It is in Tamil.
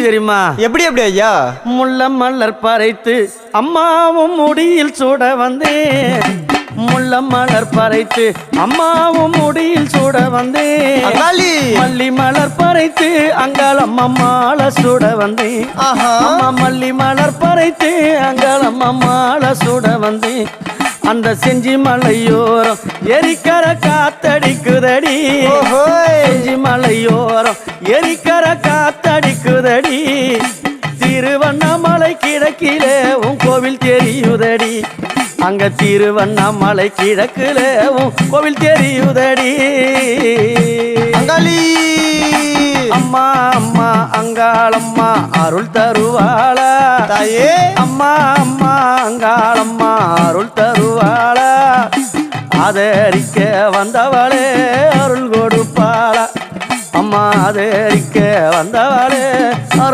தெரியுமா? எப்படி எப்படி ஐயா? முள்ள மலர் பறைத்து அம்மாவும் முடியில் சூட வந்தேன். முள்ள மலர் பறைத்து அம்மாவும் முடியில் சூட வந்தேன். மல்லி மலர் பறைத்து அங்காளம் அம்மாள சூட வந்தேன். அம்மா மல்லி மலர் பறைத்து அங்காளம் அம்மாள சூட வந்தேன். அந்த செஞ்சி மலையோரம் எரிக்கர காத்தடிக்குதடி. செஞ்சி மலையோரம் எரிக்கர காத்தடிக்குதடி. திருவண்ணாமலை கிழக்கிலே உன் கோவில் தெரியுதடி. அங்க திருவண்ணாமலை கிழக்கிலே உன் கோவில் தெரியுதடி. அம்மா அம்மா அங்காளம்மா அருள் தருவாளா தாயே. அம்மா அம்மா அங்காளம்மா அருள் தருவாளா. ஆதரிக்க வந்தவளே அருள் கொடுப்பாளா. அம்மா ஆதரிக்க வந்தவளே அருள்